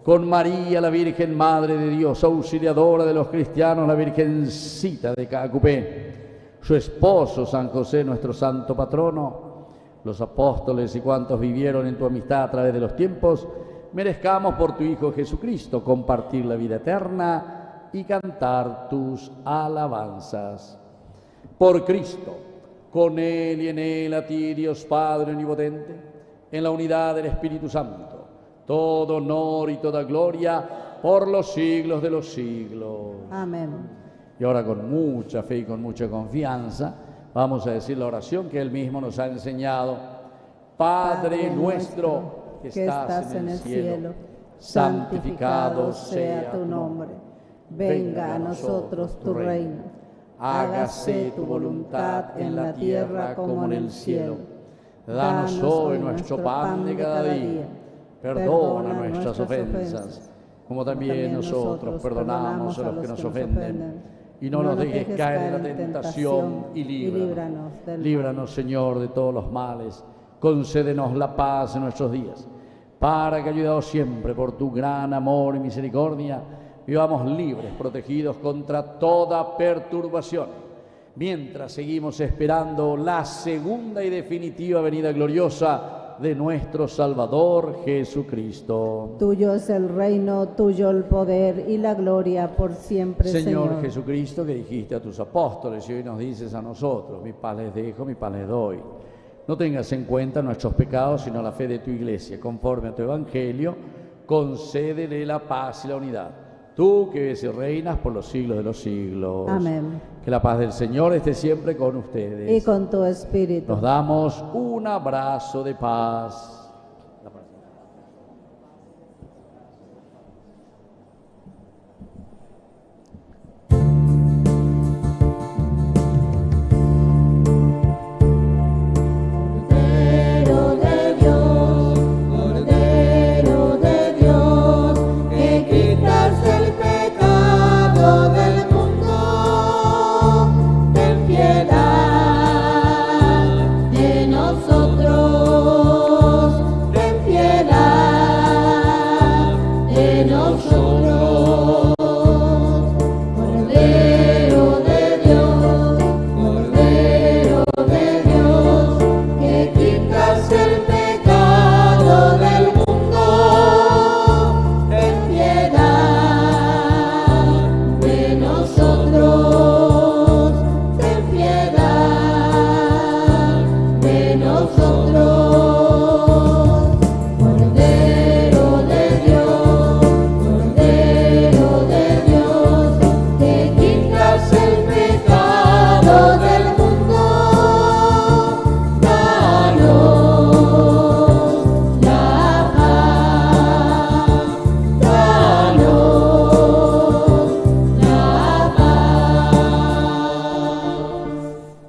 Con María, la Virgen Madre de Dios, auxiliadora de los cristianos, la Virgencita de Cacupé, su esposo San José, nuestro santo patrono, los apóstoles y cuantos vivieron en tu amistad a través de los tiempos, merezcamos por tu Hijo Jesucristo compartir la vida eterna y cantar tus alabanzas. Por Cristo, con Él y en Él, a ti, Dios Padre omnipotente, en la unidad del Espíritu Santo, todo honor y toda gloria por los siglos de los siglos. Amén. Y ahora, con mucha fe y con mucha confianza, vamos a decir la oración que Él mismo nos ha enseñado. Padre nuestro que estás en el cielo, santificado sea tu nombre. Venga a nosotros tu reino. Hágase tu voluntad en la tierra como en el cielo. Danos hoy nuestro pan de cada día. Perdona nuestras ofensas, como también nosotros perdonamos a los que nos ofenden. Y no nos dejes caer en la tentación y líbranos. Líbranos, Señor, de todos los males. Concédenos la paz en nuestros días, para que, ayudados siempre por tu gran amor y misericordia, vivamos libres, protegidos contra toda perturbación, mientras seguimos esperando la segunda y definitiva venida gloriosa de nuestro Salvador Jesucristo. Tuyo es el reino, tuyo el poder y la gloria por siempre, Señor Jesucristo, que dijiste a tus apóstoles y hoy nos dices a nosotros: mi paz les dejo, mi paz les doy. No tengas en cuenta nuestros pecados, sino la fe de tu iglesia. Conforme a tu evangelio, concédele la paz y la unidad. Tú que vives y reinas por los siglos de los siglos. Amén. Que la paz del Señor esté siempre con ustedes. Y con tu espíritu. Nos damos un abrazo de paz. Nosotros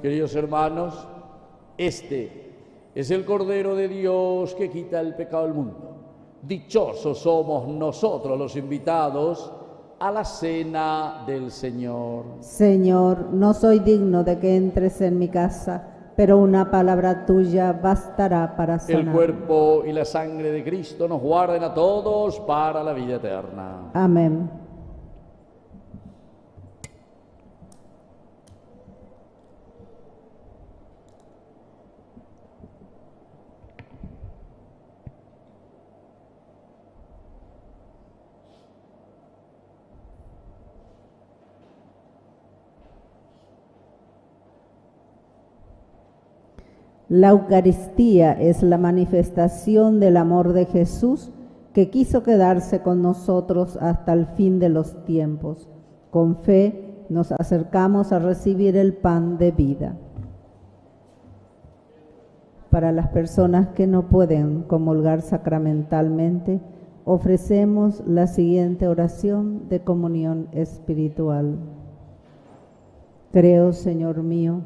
queridos hermanos, este es el Cordero de Dios que quita el pecado del mundo. Dichosos somos nosotros los invitados a la cena del Señor. Señor, no soy digno de que entres en mi casa, pero una palabra tuya bastará para sanar. El cuerpo y la sangre de Cristo nos guarden a todos para la vida eterna. Amén. La Eucaristía es la manifestación del amor de Jesús que quiso quedarse con nosotros hasta el fin de los tiempos. Con fe nos acercamos a recibir el pan de vida. Para las personas que no pueden comulgar sacramentalmente, ofrecemos la siguiente oración de comunión espiritual. Creo, Señor mío,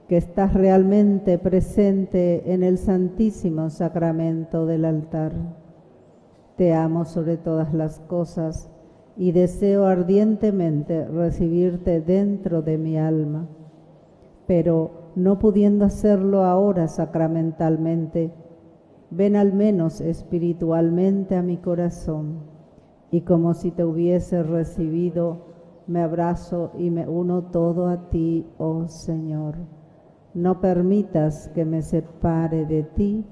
que estás realmente presente en el Santísimo Sacramento del altar. Te amo sobre todas las cosas y deseo ardientemente recibirte dentro de mi alma, pero no pudiendo hacerlo ahora sacramentalmente, ven al menos espiritualmente a mi corazón y como si te hubiese recibido, me abrazo y me uno todo a ti, oh Señor. No permitas que me separe de ti.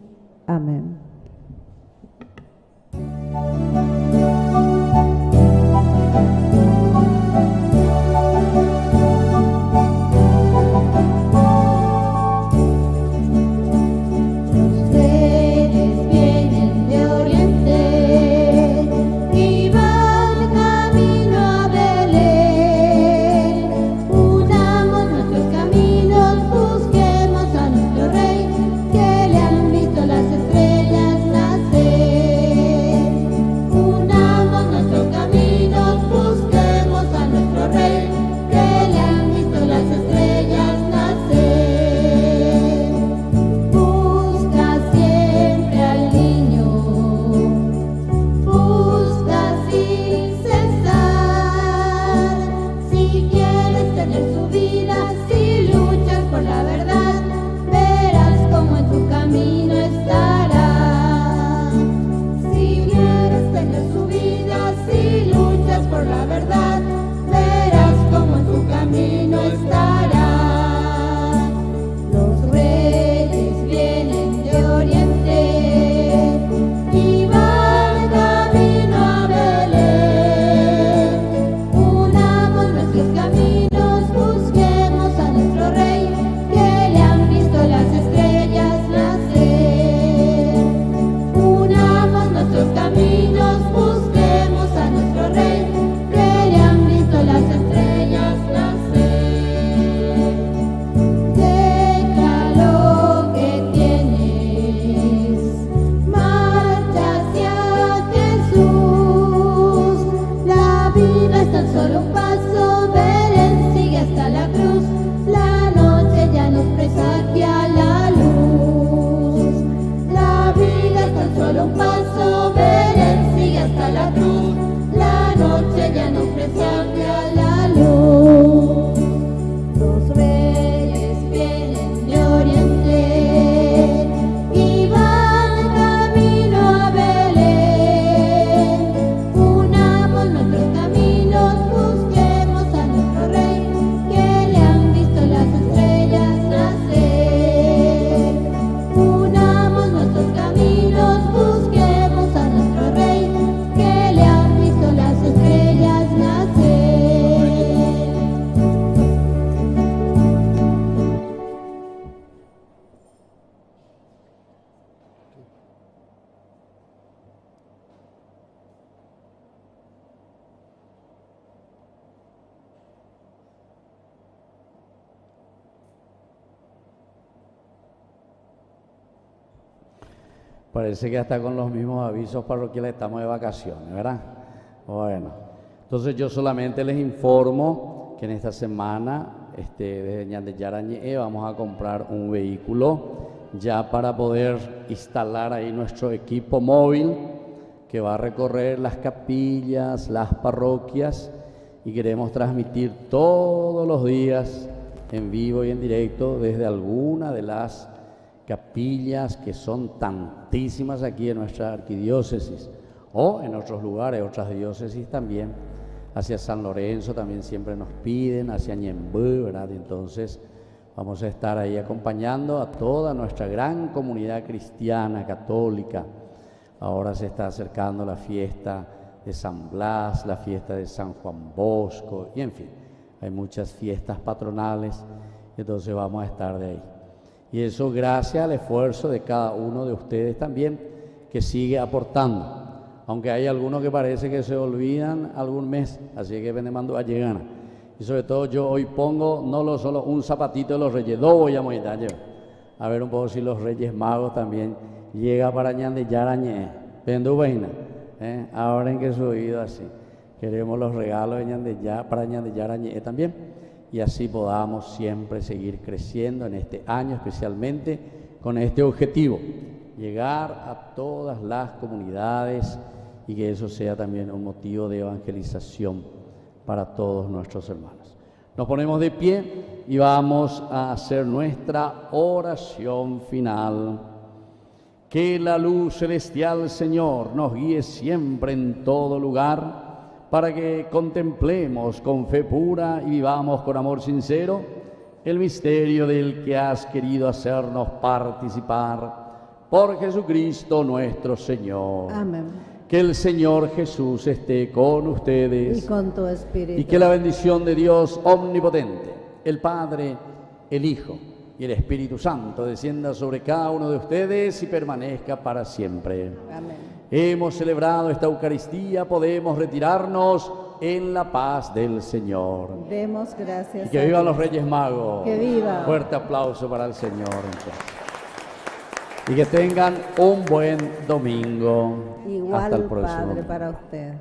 Amén. Parece que hasta con los mismos avisos parroquiales estamos de vacaciones, ¿verdad? Bueno, entonces yo solamente les informo que en esta semana desde Ñande Yarañe vamos a comprar un vehículo ya para poder instalar ahí nuestro equipo móvil que va a recorrer las capillas, las parroquias, y queremos transmitir todos los días en vivo y en directo desde alguna de las capillas que son tantísimas aquí en nuestra arquidiócesis o en otros lugares, otras diócesis también. Hacia San Lorenzo también siempre nos piden, hacia Ñemby, ¿verdad? Entonces vamos a estar ahí acompañando a toda nuestra gran comunidad cristiana, católica. Ahora se está acercando la fiesta de San Blas, la fiesta de San Juan Bosco, y en fin, hay muchas fiestas patronales, entonces vamos a estar de ahí. Y eso gracias al esfuerzo de cada uno de ustedes también, que sigue aportando. Aunque hay algunos que parece que se olvidan algún mes, así que vendemos a llegar. Y sobre todo yo hoy pongo no solo un zapatito de los Reyes, dos voy a moitar, a ver un poco si los Reyes Magos también llega para Ñande Yarañe, vendo vaina, ahora en que su oído así. Queremos los regalos de para Ñande Yarañe también, y así podamos siempre seguir creciendo en este año, especialmente con este objetivo, llegar a todas las comunidades y que eso sea también un motivo de evangelización para todos nuestros hermanos. Nos ponemos de pie y vamos a hacer nuestra oración final. Que la luz celestial, Señor, nos guíe siempre en todo lugar, para que contemplemos con fe pura y vivamos con amor sincero el misterio del que has querido hacernos participar. Por Jesucristo nuestro Señor. Amén. Que el Señor Jesús esté con ustedes. Y con tu espíritu. Y que la bendición de Dios omnipotente, el Padre, el Hijo y el Espíritu Santo descienda sobre cada uno de ustedes y permanezca para siempre. Amén. Hemos celebrado esta Eucaristía, podemos retirarnos en la paz del Señor. Demos gracias. Y que vivan los Reyes Magos. Que viva. Fuerte aplauso para el Señor. Y que tengan un buen domingo. Igual, hasta el próximo. Padre, para usted.